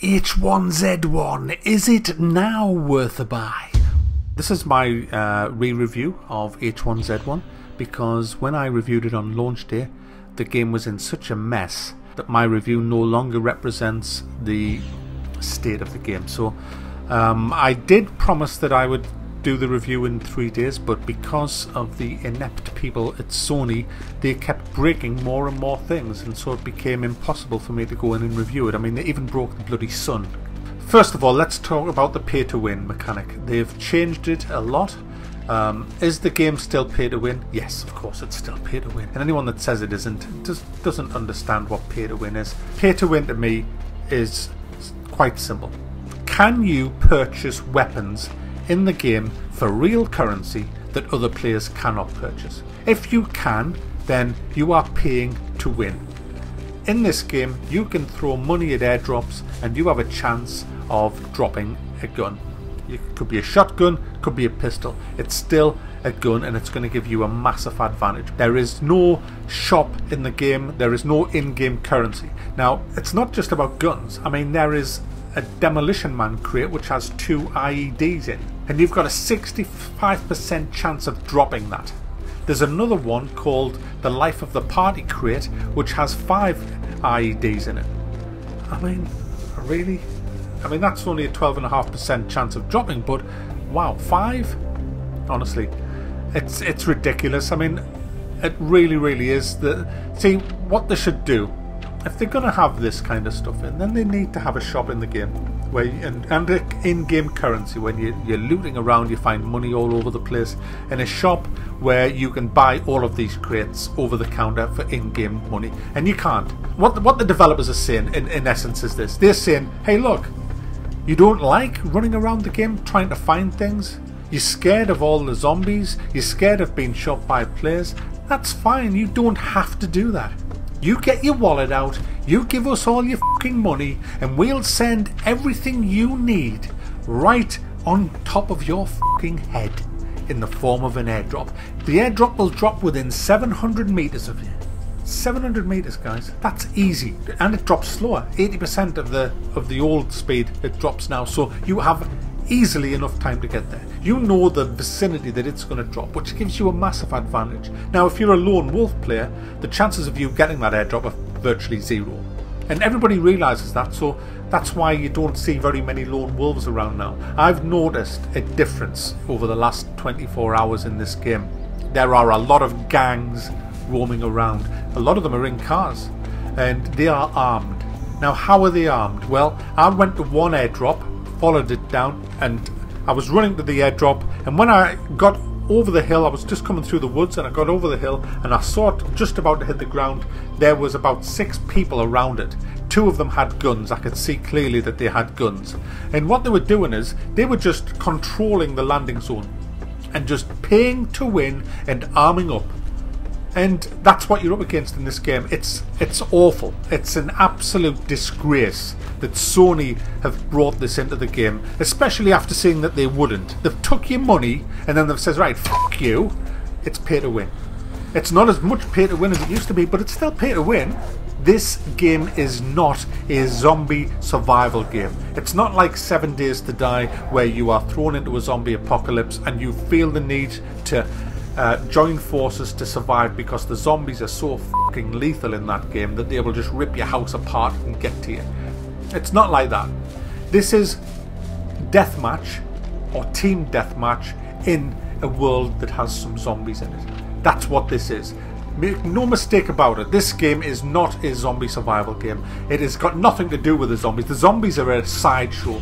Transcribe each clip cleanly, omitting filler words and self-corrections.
H1Z1, is it now worth a buy? This is my re-review of H1Z1 because when I reviewed it on launch day, the game was in such a mess that my review no longer represents the state of the game. So I did promise that I would do the review in 3 days, but because of the inept people at Sony, they kept breaking more and more things, and so it became impossible for me to go in and review it. I mean, they even broke the bloody sun. First of all, let's talk about the pay to win mechanic. They've changed it a lot. Is the game still pay to win? Yes, of course it's still pay to win, and anyone that says it isn't just doesn't understand what pay to win is. Pay to win to me is quite simple. Can you purchase weapons in the game for real currency that other players cannot purchase? If you can, then you are paying to win. In this game, you can throw money at airdrops and you have a chance of dropping a gun. It could be a shotgun, could be a pistol. It's still a gun and it's going to give you a massive advantage. There is no shop in the game, there is no in-game currency. Now, it's not just about guns. I mean, there is a Demolition Man crate which has 2 IEDs in, and you've got a 65% chance of dropping that. There's another one called the Life of the Party crate which has 5 IEDs in it. I mean, really? I mean, that's only a 12.5% chance of dropping, but wow, 5? Honestly, it's ridiculous. I mean, it really is. See, what they should do, if they're going to have this kind of stuff in, then they need to have a shop in the game where and in-game currency. When you're looting around, you find money all over the place, and a shop where you can buy all of these crates over the counter for in-game money. And you can't. What the developers are saying in essence is this. They're saying, hey look, you don't like running around the game trying to find things? You're scared of all the zombies? You're scared of being shot by players? That's fine, you don't have to do that. You get your wallet out, you give us all your fucking money, and we'll send everything you need right on top of your fucking head in the form of an airdrop. The airdrop will drop within 700 meters of you. 700 meters, guys. That's easy, and it drops slower. 80% of the old speed it drops now, so you have easily enough time to get there. You know the vicinity that it's going to drop, which gives you a massive advantage. Now, if you're a lone wolf player, the chances of you getting that airdrop are virtually zero, and everybody realizes that, so that's why you don't see very many lone wolves around now. I've noticed a difference over the last 24 hours in this game. There are a lot of gangs roaming around. A lot of them are in cars, and they are armed. Now, how are they armed? Well, I went to one airdrop, followed it down, and I was running to the airdrop, and when I got over the hill, I was just coming through the woods, and I got over the hill and I saw it just about to hit the ground. There was about 6 people around it. 2 of them had guns. I could see clearly that they had guns, and what they were doing is they were just controlling the landing zone and just paying to win and arming up. And that's what you're up against in this game. It's awful. It's an absolute disgrace that Sony have brought this into the game, especially after saying that they wouldn't. They've took your money and then they've said, right, fuck you, it's pay to win. It's not as much pay to win as it used to be, but it's still pay to win. This game is not a zombie survival game. It's not like 7 Days to Die where you are thrown into a zombie apocalypse and you feel the need to join forces to survive because the zombies are so fucking lethal in that game that they will just rip your house apart and get to you. It's not like that. This is deathmatch or team deathmatch in a world that has some zombies in it. That's what this is. Make no mistake about it, this game is not a zombie survival game. It has got nothing to do with the zombies. The zombies are a sideshow.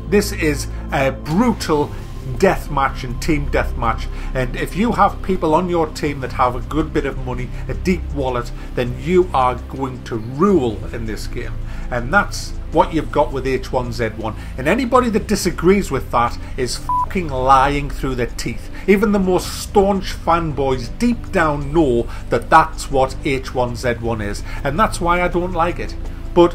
This is a brutal deathmatch and team deathmatch, and if you have people on your team that have a good bit of money, a deep wallet, then you are going to rule in this game, and that's what you've got with H1Z1. And anybody that disagrees with that is fucking lying through their teeth. Even the most staunch fanboys deep down know that that's what H1Z1 is, and that's why I don't like it. But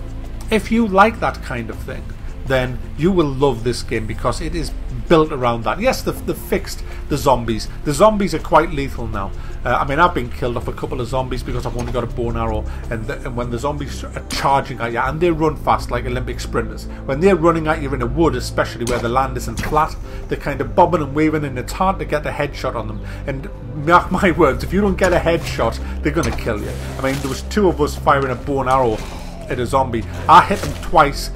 if you like that kind of thing, then you will love this game because it is built around that. Yes, they've fixed the zombies. The zombies are quite lethal now. I mean, I've been killed off a couple of zombies because I've only got a bow and arrow, and when the zombies are charging at you, and they run fast like Olympic sprinters, when they're running at you in a wood, especially where the land isn't flat, they're kind of bobbing and waving, and it's hard to get a headshot on them. And mark my words, if you don't get a headshot, they're going to kill you. I mean, there was 2 of us firing a bow and arrow at a zombie. I hit him twice.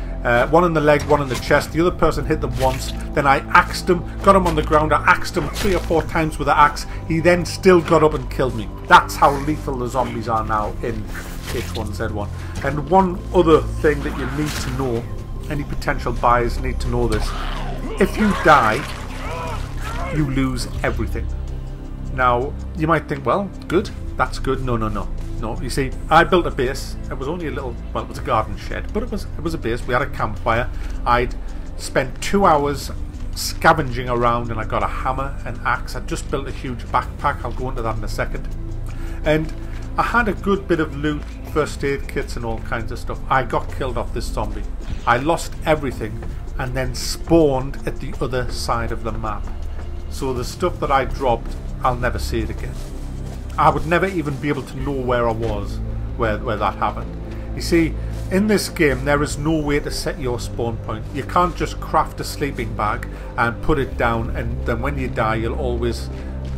One in the leg, one in the chest. The other person hit them once. Then I axed him, got him on the ground. I axed him 3 or 4 times with the axe. He then still got up and killed me. That's how lethal the zombies are now in H1Z1. And one other thing that you need to know, any potential buyers need to know this. If you die, you lose everything. Now, you might think, well, good, that's good. No, no, no. No, you see, I built a base. It was only a little, well, it was a garden shed, but it was a base. We had a campfire. I'd spent 2 hours scavenging around, and I got a hammer and axe. I just built a huge backpack. I'll go into that in a second. And I had a good bit of loot, first aid kits and all kinds of stuff. I got killed off this zombie. I lost everything and then spawned at the other side of the map. So the stuff that I dropped, I'll never see it again. I would never even be able to know where I was, where that happened. You see, in this game there is no way to set your spawn point. You can't just craft a sleeping bag and put it down, and then when you die you'll always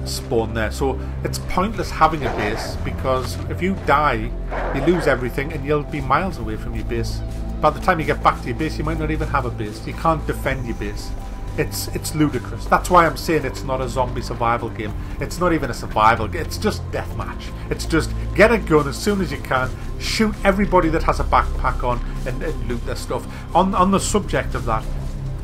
spawn there. So it's pointless having a base, because if you die you lose everything and you'll be miles away from your base. By the time you get back to your base you might not even have a base. You can't defend your base. It's ludicrous. That's why I'm saying it's not a zombie survival game. It's not even a survival game. It's just deathmatch. It's just get a gun as soon as you can, shoot everybody that has a backpack on, and loot their stuff. On the subject of that,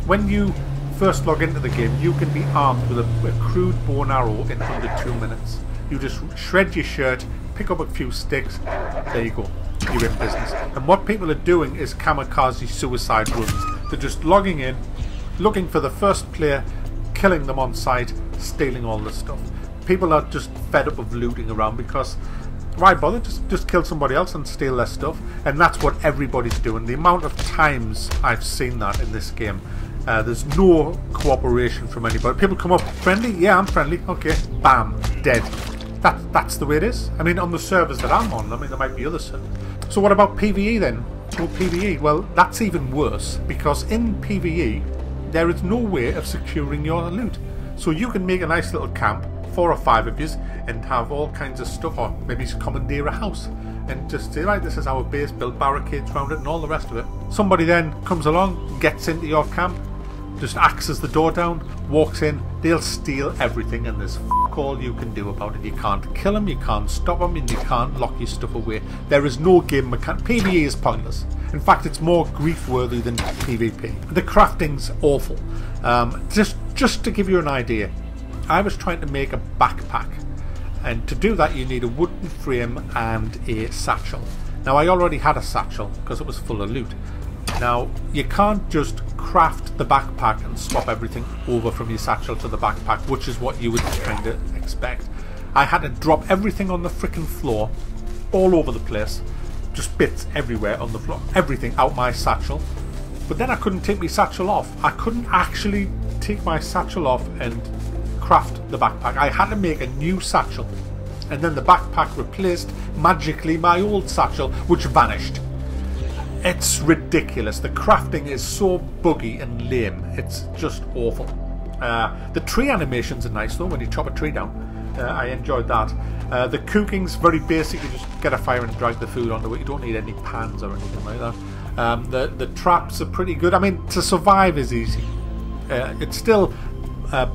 when you first log into the game, you can be armed with a crude bow and arrow in under 2 minutes. You just shred your shirt, pick up a few sticks, there you go. You're in business. And what people are doing is kamikaze suicide runs. They're just logging in, looking for the first player, killing them on sight, stealing all the stuff. People are just fed up of looting around, because why bother? Just kill somebody else and steal their stuff. And that's what everybody's doing. The amount of times I've seen that in this game, there's no cooperation from anybody. People come up, friendly? Yeah, I'm friendly. Okay, bam, dead. That's the way it is. I mean, on the servers that I'm on, I mean, there might be other servers. So what about PvE then? Well, PvE, well, that's even worse, because in PvE, there is no way of securing your loot. So you can make a nice little camp, 4 or 5 of you, and have all kinds of stuff, or maybe commandeer a house and just say, right, this is our base, build barricades around it and all the rest of it. Somebody then comes along, gets into your camp, just axes the door down, walks in, they'll steal everything, and there's f*** all you can do about it. You can't kill them, you can't stop them, and you can't lock your stuff away. There is no game mechanic. PvE is pointless. In fact, it's more grief-worthy than PvP. The crafting's awful. Just to give you an idea, I was trying to make a backpack, and to do that you need a wooden frame and a satchel. Now, I already had a satchel because it was full of loot. Now, you can't just craft the backpack and swap everything over from your satchel to the backpack, which is what you would kind of expect. I had to drop everything on the frickin' floor, all over the place, just bits everywhere on the floor, everything out my satchel. But then I couldn't take my satchel off. I couldn't actually take my satchel off and craft the backpack. I had to make a new satchel, and then the backpack replaced magically my old satchel, which vanished. It's ridiculous. The crafting is so buggy and lame. It's just awful. The tree animations are nice though, when you chop a tree down. I enjoyed that. The cooking's very basic. You just get a fire and drag the food onto it. You don't need any pans or anything like that. The traps are pretty good. I mean, to survive is easy. It's still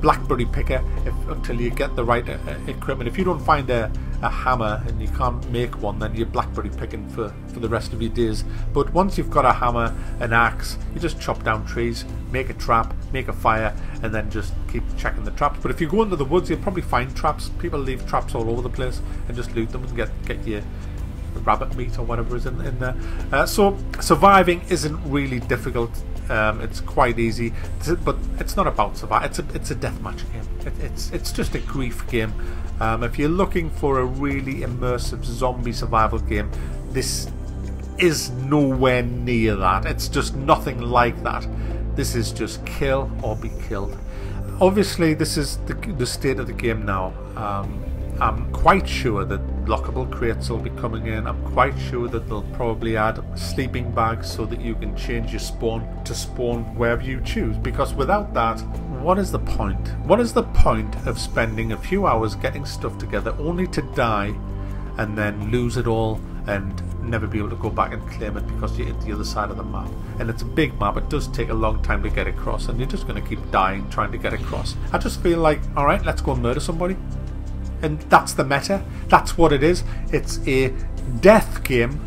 blackberry picker until you get the right equipment. If you don't find a hammer and you can't make one, then you're blackberry picking for the rest of your days. But once you've got a hammer, an axe, you just chop down trees, make a trap, make a fire, and then just keep checking the traps. But if you go into the woods, you'll probably find traps. People leave traps all over the place, and just loot them and get your rabbit meat or whatever is in there. So surviving isn't really difficult. It's quite easy, but it's not about survival. It's a deathmatch game. It's just a grief game. If you're looking for a really immersive zombie survival game, this is nowhere near that. It's just nothing like that. This is just kill or be killed. obviously this is the state of the game now. I'm quite sure that lockable crates will be coming in. I'm quite sure that they'll probably add sleeping bags so that you can change your spawn to spawn wherever you choose, because without that, what is the point? What is the point of spending a few hours getting stuff together only to die and then lose it all and never be able to go back and claim it because you're at the other side of the map? And it's a big map, it does take a long time to get across, and you're just going to keep dying trying to get across. I just feel like, alright, let's go and murder somebody. And that's the meta. That's what it is. It's a death game.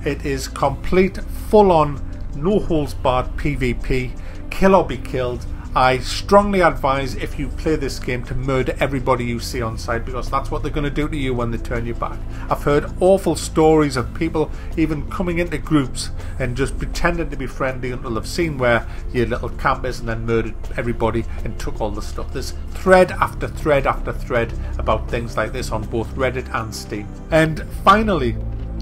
It is complete, full-on, no holds barred PvP. Kill or be killed. I strongly advise, if you play this game, to murder everybody you see on site, because that's what they're going to do to you when they turn you back. I've heard awful stories of people even coming into groups and just pretending to be friendly until they've seen where your little camp is and then murdered everybody and took all the stuff. There's thread after thread after thread about things like this on both Reddit and Steam. And finally,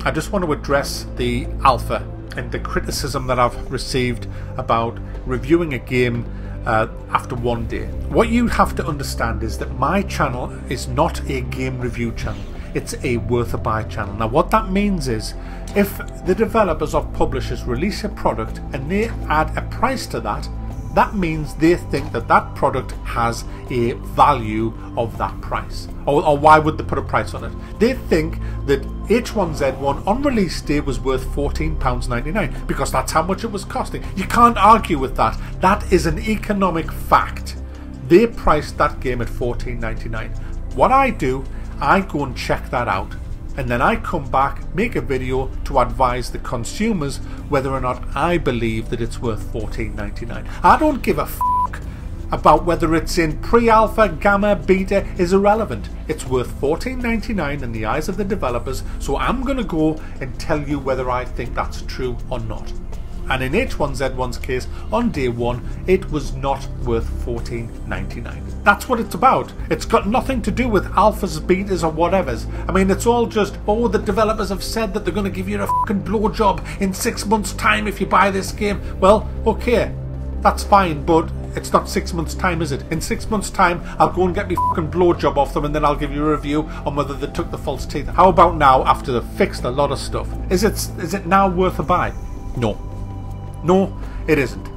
I just want to address the alpha and the criticism that I've received about reviewing a game after one day. What you have to understand is that my channel is not a game review channel. It's a worth a buy channel. Now what that means is, if the developers or publishers release a product and they add a price to that, that means they think that that product has a value of that price. Or why would they put a price on it? They think that H1Z1 on release day was worth £14.99 because that's how much it was costing. You can't argue with that. That is an economic fact. They priced that game at £14.99. What I do, I go and check that out, and then I come back, make a video to advise the consumers whether or not I believe that it's worth £14.99. I don't give a f*** about whether it's in pre-alpha, gamma, beta is irrelevant. It's worth £14.99 in the eyes of the developers, so I'm going to go and tell you whether I think that's true or not. And in H1Z1's case, on day one, it was not worth £14.99. That's what it's about. It's got nothing to do with alphas, betas or whatevers. I mean, it's all just, oh, the developers have said that they're going to give you a fucking blowjob in 6 months' time if you buy this game. Well, okay, that's fine, but it's not 6 months' time, is it? In 6 months' time, I'll go and get me fucking blowjob off them, and then I'll give you a review on whether they took the false teeth. How about now, after they've fixed a lot of stuff? Is it now worth a buy? No. No, it isn't.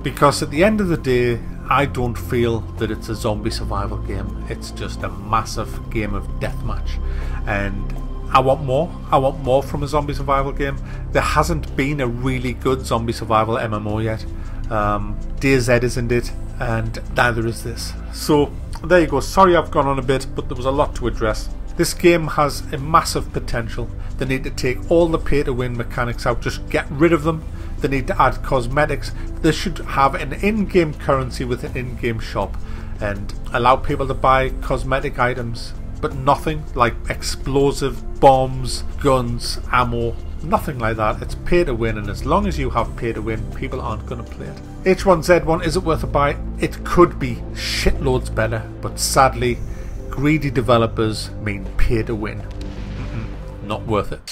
Because at the end of the day, I don't feel that it's a zombie survival game. It's just a massive game of deathmatch. And I want more. I want more from a zombie survival game. There hasn't been a really good zombie survival MMO yet. DayZ isn't it, and neither is this. So there you go. Sorry I've gone on a bit, but there was a lot to address. This game has a massive potential. They need to take all the pay-to-win mechanics out, just get rid of them. They need to add cosmetics. They should have an in-game currency with an in-game shop and allow people to buy cosmetic items, but nothing like explosive bombs, guns, ammo, nothing like that. It's pay to win, and as long as you have pay to win, people aren't going to play it. H1Z1, is it worth a buy? It could be shitloads better, but sadly, greedy developers mean pay to win. Not worth it.